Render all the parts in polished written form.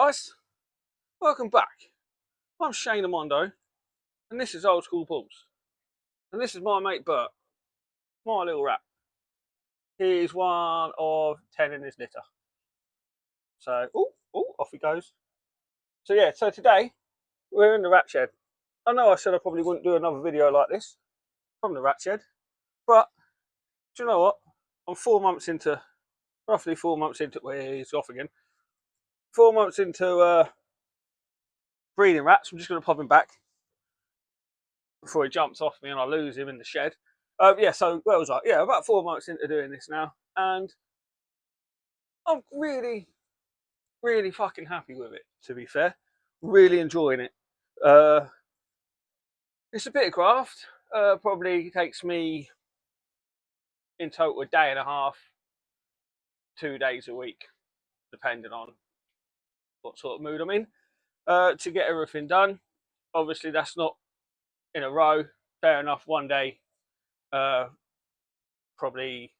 guys, welcome back. I'm Shane Amondo, and this is Old School Pulse. And this is my mate Bert, my little rat. He's one of 10 in his litter. So, off he goes. So today we're in the rat shed. I know I said I probably wouldn't do another video like this from the rat shed, but do you know what? I'm roughly 4 months into, well, he's off again. 4 months into breeding rats. I'm just going to pop him back before he jumps off me and I lose him in the shed. So where was I? Yeah, about 4 months into doing this now, and I'm really, really fucking happy with it. To be fair, really enjoying it. It's a bit of graft. Probably takes me in total a day and a half, 2 days a week, depending on what sort of mood I'm in, to get everything done. Obviously, that's not in a row. Fair enough. One day, probably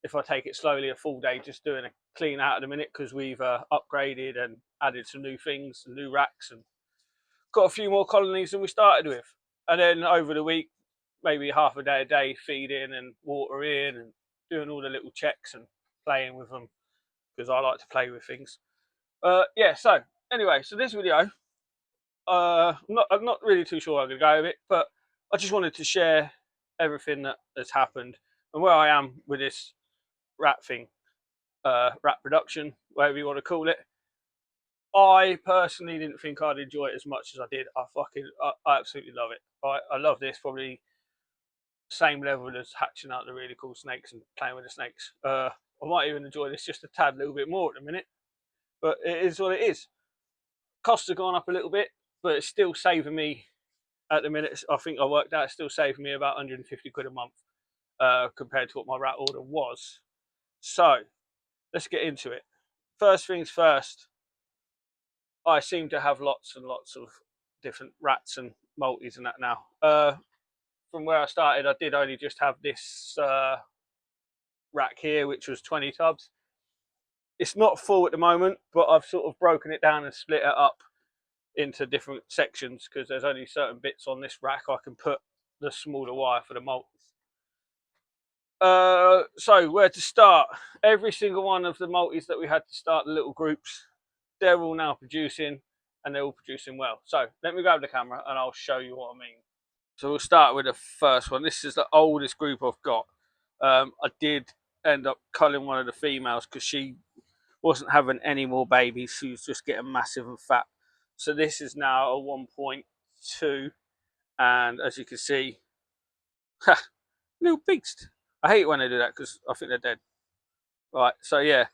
if I take it slowly, a full day just doing a clean out at the minute because we've upgraded and added some new things, some new racks, and got a few more colonies than we started with. And then over the week, maybe half a day feeding and watering and doing all the little checks and playing with them because I like to play with things. So anyway, so this video, I'm not really too sure how I'm going to go with it, but I just wanted to share everything that has happened and where I am with this rat thing, rat production, whatever you want to call it. I personally didn't think I'd enjoy it as much as I did. I absolutely love it. I love this, probably same level as hatching out the really cool snakes and playing with the snakes. I might even enjoy this just a tad little bit more at the minute, but it is what it is. Costs have gone up a little bit, but it's still saving me at the minute. I think I worked out it's still saving me about 150 quid a month compared to what my rat order was. So let's get into it. First things first, I seem to have lots and lots of different rats and multis and that now. From where I started, I did only just have this rack here, which was 20 tubs. It's not full at the moment, but I've sort of broken it down and split it up into different sections because there's only certain bits on this rack I can put the smaller wire for the multis. So where to start? Every single one of the multis that we had to start the little groups, they're all now producing, and they're all producing well. So let me grab the camera and I'll show you what I mean. So we'll start with the first one. This is the oldest group I've got. I did end up culling one of the females because she wasn't having any more babies. She was just getting massive and fat. So this is now a 1.2, and as you can see, little beast. I hate when they do that because I think they're dead. Right, so yeah,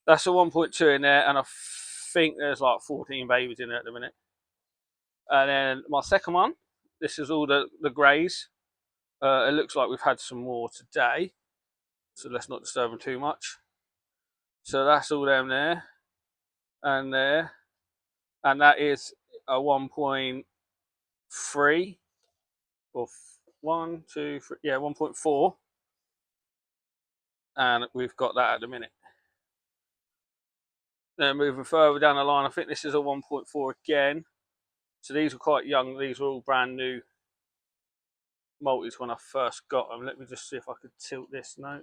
that's a 1.2 in there, and I think there's like 14 babies in there at the minute. And then my second one, this is all the greys. It looks like we've had some more today, so let's not disturb them too much. So that's all them there, and there, and that is a 1.3 or 1, 2, 3, yeah, 1.4, and we've got that at the minute. Then moving further down the line, I think this is a 1.4 again. So these were quite young. These were all brand new multis when I first got them. Let me just see if I could tilt this now.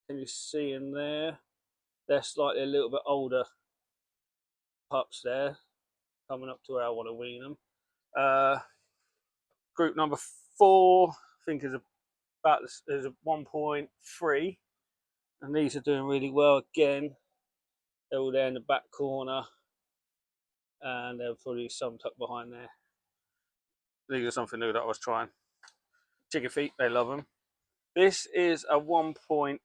Can you see in there? They're slightly a little bit older pups there, coming up to where I want to wean them. Group number 4, I think, is about is a 1.3, and these are doing really well again. They're all there in the back corner, and there'll probably some tucked behind there. These are something new that I was trying. Chicken feet, they love them. This is a 1.3,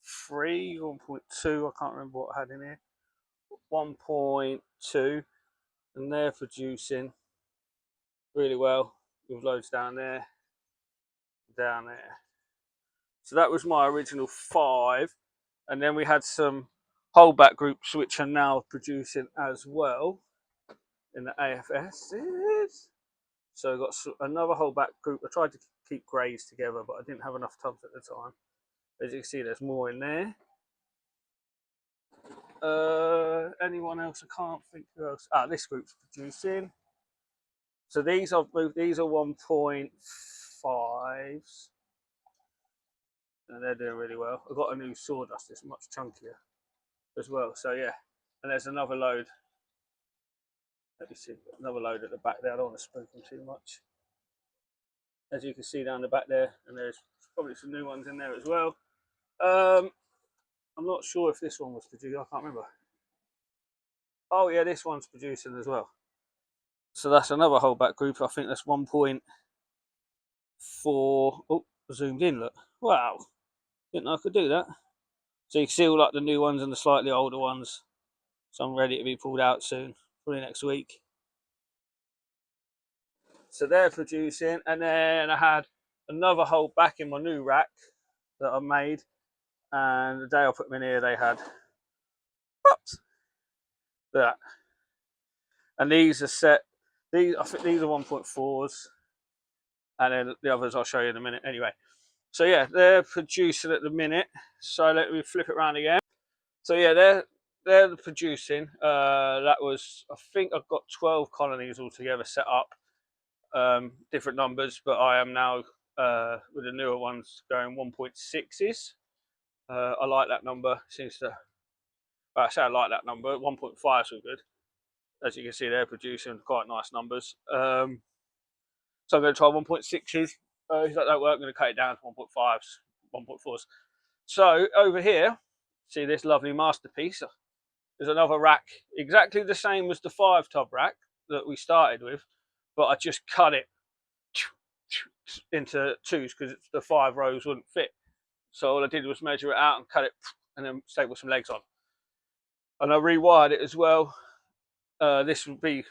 1.2, I can't remember what I had in here. 1.2, and they're producing really well with loads down there, down there. So that was my original 5, and then we had some holdback groups which are now producing as well in the AFS. So I got another holdback group. I tried to keep greys together, but I didn't have enough tubs at the time. As you can see, there's more in there. Anyone else? I can't think who else. Ah, this group's producing. So these I've moved. These are 1.5s, and they're doing really well. I've got a new sawdust. It's much chunkier as well. So yeah, and there's another load. Let me see, another load at the back there. I don't want to spook them too much. As you can see down the back there, and there's probably some new ones in there as well. I'm not sure if this one was produced. I can't remember. Oh yeah, this one's producing as well. So that's another whole back group. I think that's 1.4. Oh, zoomed in. Look, wow! Didn't know I could do that. So you can see all like the new ones and the slightly older ones. So I'm ready to be pulled out soon, probably next week. So they're producing, and then I had another hole back in my new rack that I made, and the day I put them in here, they had that. And these are set. These I think these are 1.4s, and then the others I'll show you in a minute. Anyway, so yeah, they're producing at the minute. So let me flip it around again. So yeah, they're producing. That was, I think I've got 12 colonies altogether set up, different numbers, but I am now with the newer ones going 1.6s. I like that number. Seems to. Well, I say I like that number. 1.5s are good. As you can see, they're producing quite nice numbers. So I'm going to try 1.6s. If that don't work, I'm going to cut it down to 1.5s, 1.4s. So over here, see this lovely masterpiece. There's another rack, exactly the same as the 5-tub rack that we started with, but I just cut it into 2s because the 5 rows wouldn't fit. So all I did was measure it out and cut it, and then staple some legs on. And I rewired it as well. This would be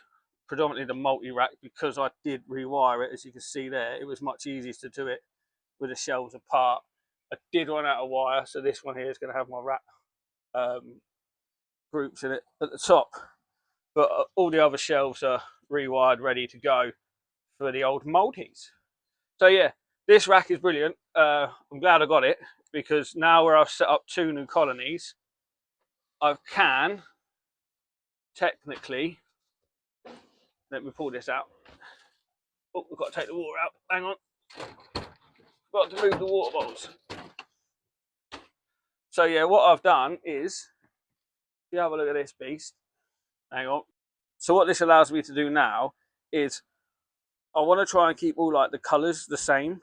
predominantly the multi-rack because I did rewire it. As you can see there, it was much easier to do it with the shelves apart. I did run out of wire, so this one here is going to have my rack groups in it at the top, but all the other shelves are rewired, ready to go for the old multis. So yeah, this rack is brilliant. I'm glad I got it because now where I've set up 2 new colonies, I can technically, let me pull this out. Oh, we've got to take the water out. Hang on. Got to move the water bottles. So yeah, what I've done is, if you have a look at this beast, hang on. So what this allows me to do now is, I want to try and keep all like the colours the same.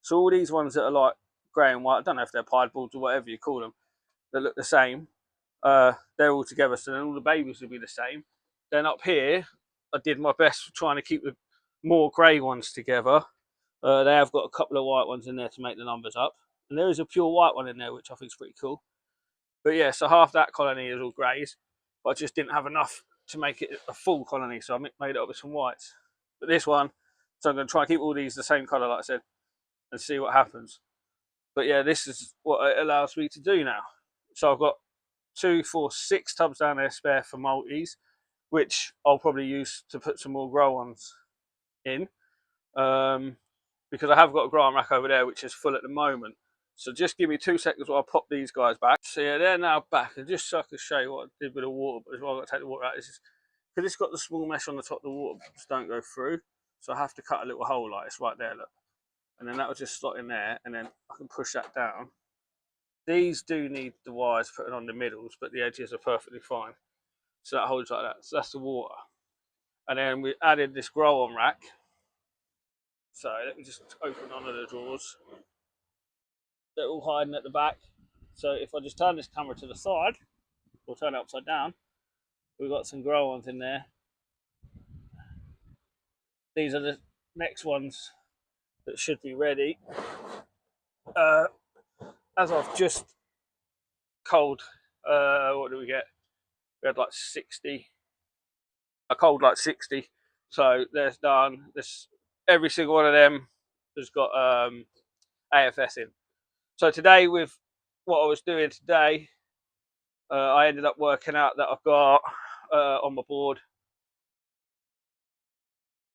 So all these ones that are like grey and white, I don't know if they're pied balls or whatever you call them, that look the same, they're all together, so then all the babies will be the same. Then up here, I did my best trying to keep the more grey ones together. They have got a couple of white ones in there to make the numbers up, and there is a pure white one in there, which I think is pretty cool. But yeah, so half that colony is all greys, but I just didn't have enough to make it a full colony, so I made it up with some whites. But this one, so I'm going to try and keep all these the same colour, like I said, and see what happens. But yeah, this is what it allows me to do now. So I've got 2, 4, 6 tubs down there spare for multis, which I'll probably use to put some more grow ones in, because I have got a grow rack over there which is full at the moment. So just give me 2 seconds while I pop these guys back. So yeah, they're now back, and just so I can show you what I did with the water, but as well I've got to take the water out. This is because it's got the small mesh on the top, the water just don't go through. So I have to cut a little hole like this right there, look. And then that will just slot in there, and then I can push that down. These do need the wires putting on the middles, but the edges are perfectly fine. So that holds like that. So that's the water. And then we added this grow on rack. So let me just open one of the drawers. They're all hiding at the back. So if I just turn this camera to the side, or turn it upside down, we've got some grow ons in there. These are the next ones that should be ready. As I've just culled, what do we get? We had like 60. I culled like 60. So there's done. This every single one of them has got AFS in. So today, with what I was doing today, I ended up working out that I've got on my board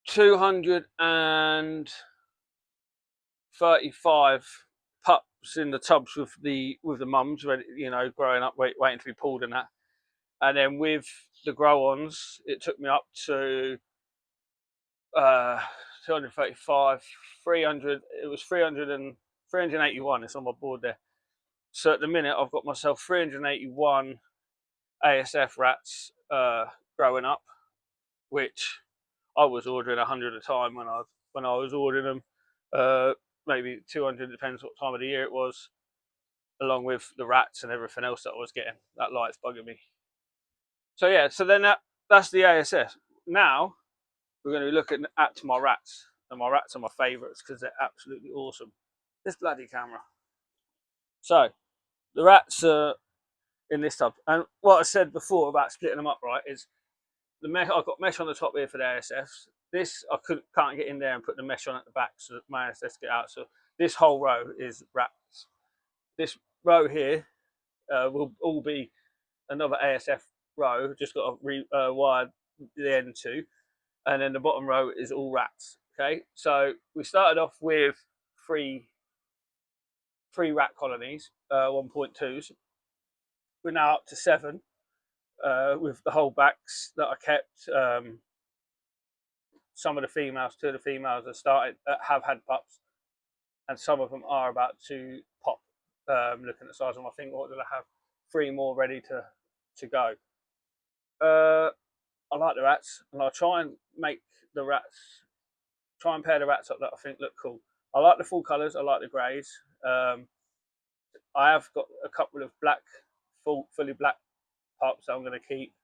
235 pups in the tubs with the mums, ready, you know, growing up, waiting to be pulled and that. And then with the grow-ons, it took me up to 235, 300. It was 300 and 381. It's on my board there. So at the minute, I've got myself 381 ASF rats growing up, which I was ordering 100 a time when I was ordering them. Maybe 200, depends what time of the year it was, along with the rats and everything else that I was getting. That light's bugging me. So yeah, so then that's the ASF. Now we're going to be looking at my rats, and my rats are my favourites because they're absolutely awesome. This bloody camera. So the rats are in this tub, and what I said before about splitting them up, right, is the mesh. I've got mesh on the top here for the ASFs. This I can't get in there and put the mesh on at the back so that my ASFs get out. So this whole row is rats. This row here will all be another ASF row. Just got to wire the end to, and then the bottom row is all rats. Okay, so we started off with three rat colonies, 1.2s. We're now up to 7 with the holdbacks that I kept. Some of the females, 2 of the females have had pups, and some of them are about to pop. Looking at the size of my finger, what did I have? 3 more ready to go. I like the rats, and I'll try and pair the rats up that I think look cool. I like the full colours. I like the greys. I have got a couple of fully black pups that I'm going to keep,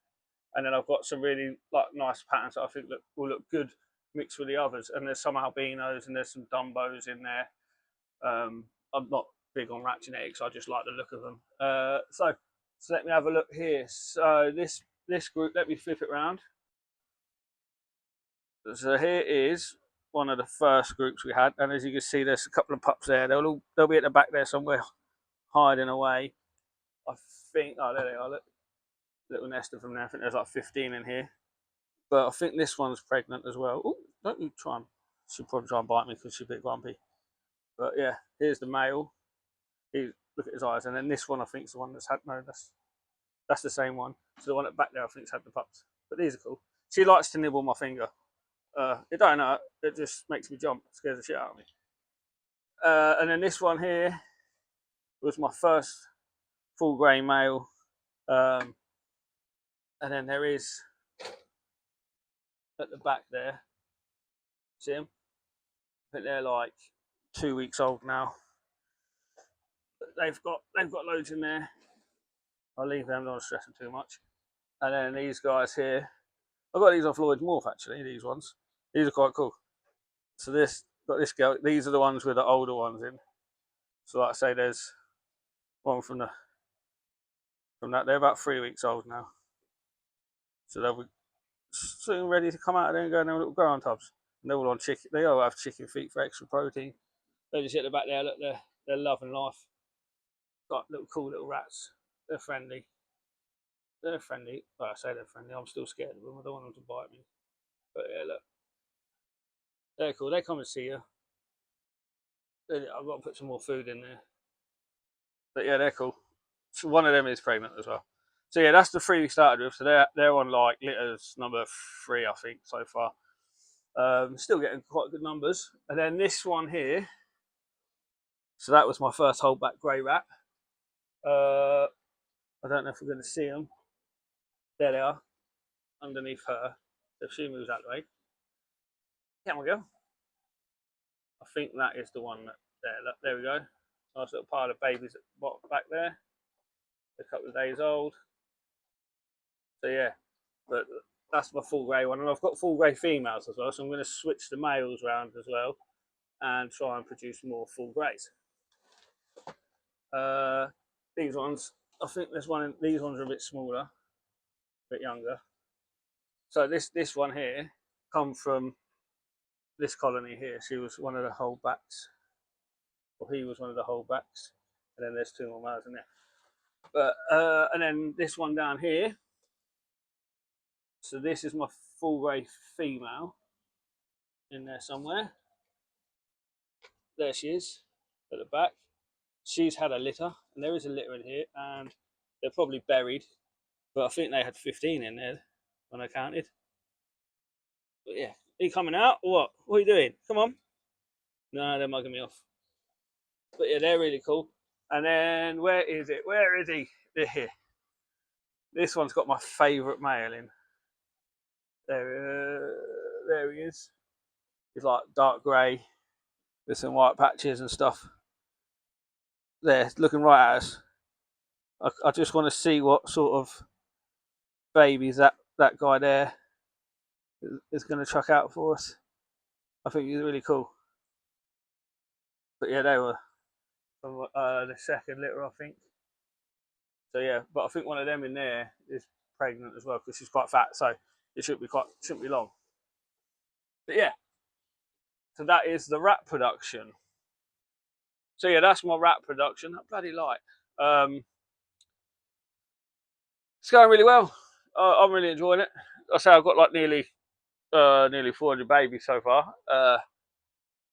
and then I've got some really nice patterns that I think will look good mixed with the others. And there's some albinos and there's some dumbos in there. I'm not big on rat genetics. I just like the look of them. So let me have a look here. So this group, let me flip it around. So here is one of the first groups we had, and as you can see, there's a couple of pups there. They'll be at the back there somewhere, hiding away. I think. Oh, there they are. Look, little nest of them there. I think there's like 15 in here. But I think this one's pregnant as well. Ooh, don't you try and... She'll probably try and bite me because she's a bit grumpy. But yeah, here's the male. Look at his eyes. And then this one, I think, is the one that's had... No, that's the same one. So the one at the back there, I think, has had the pups. But these are cool. She likes to nibble my finger. It don't hurt. It just makes me jump. It scares the shit out of me. And then this one here was my first full grey male. And then there is... at the back there, see them? I think they're like 2 weeks old now. They've got loads in there. I'll leave them, don't stress them too much. And then these guys here, I got these off Lloyd's Morph actually. These ones, these are quite cool. So got this girl. These are the ones with the older ones in. So like I say, there's one from that. They're about 3 weeks old now. So they'll be soon ready to come out of there and go in their little growing tubs. And they're all on chicken. They all have chicken feet for extra protein. They just hit the back there. Look, they're loving life. Got cool little rats. They're friendly. They're friendly. Well, I say they're friendly. I'm still scared of them. I don't want them to bite me. But yeah, look. They're cool. They come and see you. I've got to put some more food in there. But yeah, they're cool. So one of them is pregnant as well. So yeah, that's the 3 we started with. So they're on like litters number 3, I think, so far. Still getting quite good numbers. And then this one here. So that was my first holdback grey rat. I don't know if we're going to see them. There they are, underneath her. So if she moves out of the way. There we go. I think that is the one there we go. Nice little pile of babies back there. A couple of days old. So yeah, but that's my full grey one. And I've got full grey females as well. So I'm going to switch the males around as well and try and produce more full greys. These ones, I think there's one. These ones are a bit smaller, a bit younger. So this one here come from this colony here. She was one of the holdbacks, or he was one of the holdbacks, and then there's 2 more males in there. But and then this one down here. So this is my full grey female in there somewhere. There she is at the back. She's had a litter, and there is a litter in here, and they're probably buried. but I think they had 15 in there when I counted. But yeah, are you coming out or what? What are you doing? Come on. No, they're mugging me off. But yeah, they're really cool. And then where is it? Where is he? They're here. This one's got my favourite male in. There he is. He's like dark grey with some white patches and stuff. There, looking right at us. I just want to see what sort of babies that guy there is going to chuck out for us. I think he's really cool. But yeah, they were from the second litter, I think. So yeah, but I think one of them in there is pregnant as well because she's quite fat, so it shouldn't be long. But yeah, so that is the rat production. So yeah, that's my rat production. That bloody light. It's going really well. I'm really enjoying it. I say I've got like nearly 400 babies so far.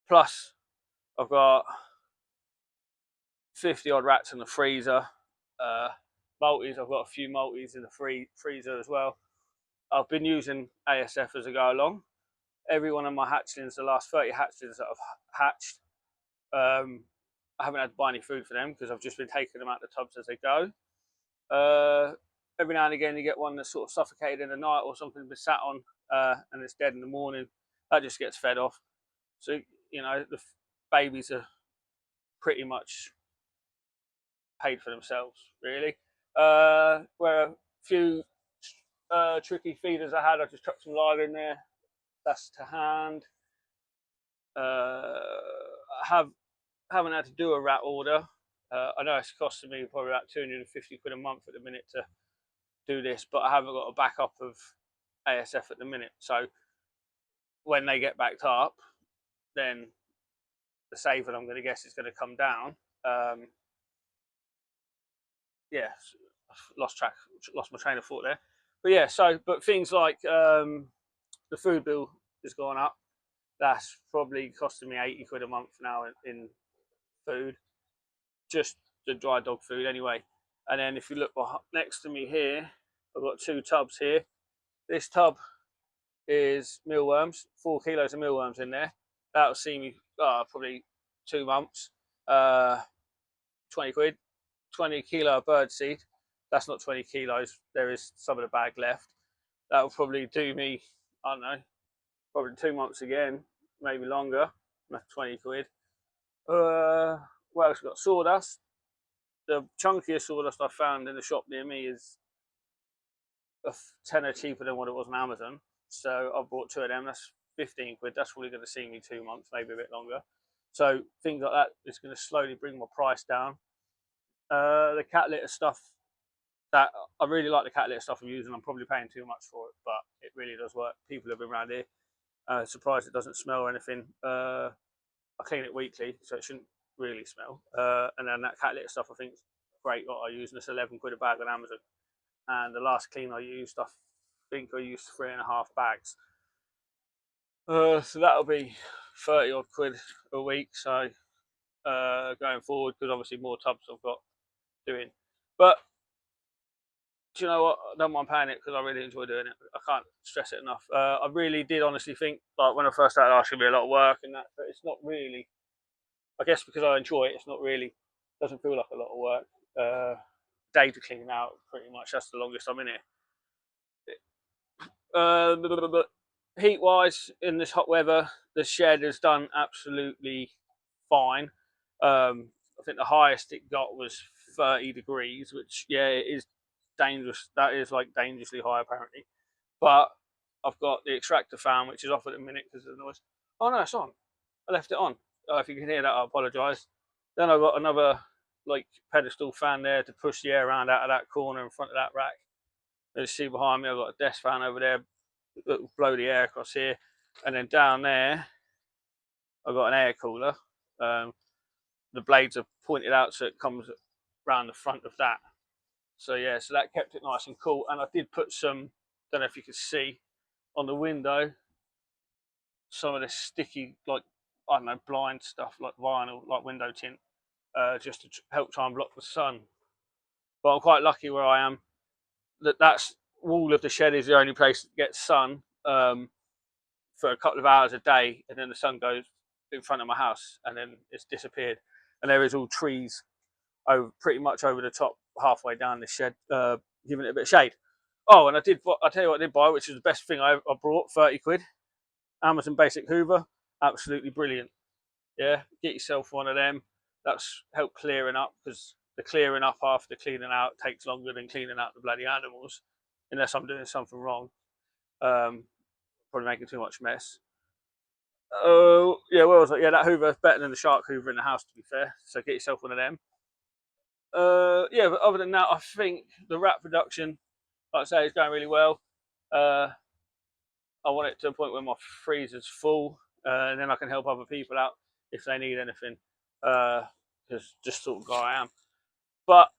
Plus, I've got 50 odd rats in the freezer. Multis, I've got a few multis in the freezer as well. I've been using ASF as I go along. Every one of my hatchlings, the last 30 hatchlings that I've hatched, I haven't had to buy any food for them because I've just been taking them out the tubs as they go. Every now and again, you get one that's sort of suffocated in the night or something been sat on and it's dead in the morning. That just gets fed off. So, you know, the babies are pretty much paid for themselves, really. Where a few tricky feeders I had, I just chucked some lard in there. That's to hand. I haven't had to do a rat order. I know it's costing me probably about 250 quid a month at the minute to do this, but I haven't got a backup of ASF at the minute. So when they get backed up, then the saving I'm going to guess is going to come down. Yeah, lost my train of thought there. But yeah, but things like the food bill has gone up. That's probably costing me 80 quid a month now in food, just the dry dog food anyway. And then if you look next to me here, I've got 2 tubs here. This tub is mealworms, 4 kilos of mealworms in there. That'll see me probably 2 months. 20 quid. 20 kilo of bird seed. That's not 20 kilos. There is some of the bag left. That will probably do me, I don't know, probably 2 months again, maybe longer. That's 20 quid. What else we got? Sawdust. The chunkiest sawdust I found in the shop near me is a tenner cheaper than what it was on Amazon. So I bought 2 of them. That's 15 quid. That's probably going to see me 2 months, maybe a bit longer. So things like that is going to slowly bring my price down. The cat litter stuff, that I really like the cat litter stuff I'm using. I'm probably paying too much for it, but it really does work. People have been around here surprised it doesn't smell or anything. I clean it weekly, so it shouldn't really smell. And then that cat litter stuff, I think, is great. What I use, and it's 11 quid a bag on Amazon. And the last clean I used, I think I used 3.5 bags. So that'll be 30 odd quid a week. So going forward, because obviously more tubs I've got doing. But do you know what? I don't mind paying it because I really enjoy doing it. I can't stress it enough. I really did honestly think, like when I first started, it's going to be a lot of work and that, but it's not really. I guess because I enjoy it, it's not really. Doesn't feel like a lot of work. Day to clean out, pretty much. That's the longest I'm in it. Heat wise, in this hot weather, the shed has done absolutely fine. I think the highest it got was 30 degrees, which yeah, it is dangerous. That is like dangerously high apparently. But I've got the extractor fan, which is off at the minute because of the noise. Oh no, it's on. I left it on. If you can hear that, I apologise. Then I've got another like pedestal fan there to push the air around out of that corner in front of that rack. As you see behind me, I've got a desk fan over there that will blow the air across here. And then down there, I've got an air cooler. The blades are pointed out so it comes around the front of that. So yeah, so that kept it nice and cool. And I did put some, don't know if you can see, on the window, some of this sticky, like, I don't know, blind stuff, like vinyl, like window tint, just to help try and block the sun. But I'm quite lucky where I am. that's wall of the shed is the only place that gets sun for a couple of hours a day, and then the sun goes in front of my house, and then it's disappeared. And there is all trees over pretty much over the top, halfway down the shed, giving it a bit of shade. Oh, and I tell you what I did buy, which is the best thing I brought, 30 quid. Amazon Basic Hoover, absolutely brilliant. Yeah, get yourself one of them. That's help clearing up, because the clearing up after cleaning out takes longer than cleaning out the bloody animals, unless I'm doing something wrong. Probably making too much mess. Oh, yeah, where was it? Yeah, that Hoover is better than the Shark Hoover in the house, to be fair. So get yourself one of them. Yeah, but other than that, I think the rat production, like I say, is going really well. I want it to a point where my freezer's full, and then I can help other people out if they need anything. Because just sort of guy I am. But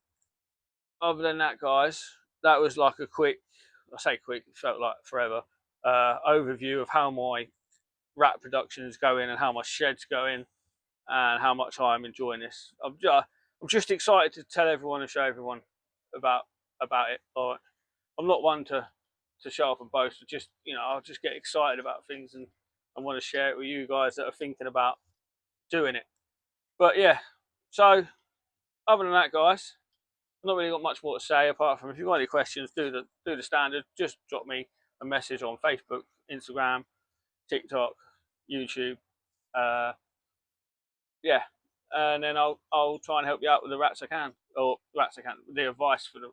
other than that, guys, that was like a quick, I say quick, it felt like forever, overview of how my rat production is going and how my shed's going and how much I'm enjoying this. I'm just excited to tell everyone and show everyone about it. Like, I'm not one to show off and boast. Just, I'll just get excited about things, and I want to share it with you guys that are thinking about doing it. But yeah, so other than that, guys, I've not really got much more to say apart from, if you've got any questions, do the standard. Just drop me a message on Facebook, Instagram, TikTok, YouTube. Yeah, and then I'll try and help you out with the rats I can, or the advice for the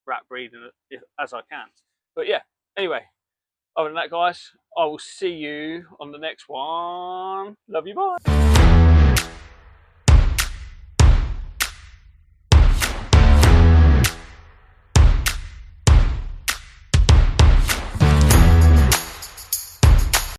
rat breeding as I can. But yeah, anyway, other than that, guys, I will see you on the next one. Love you, bye.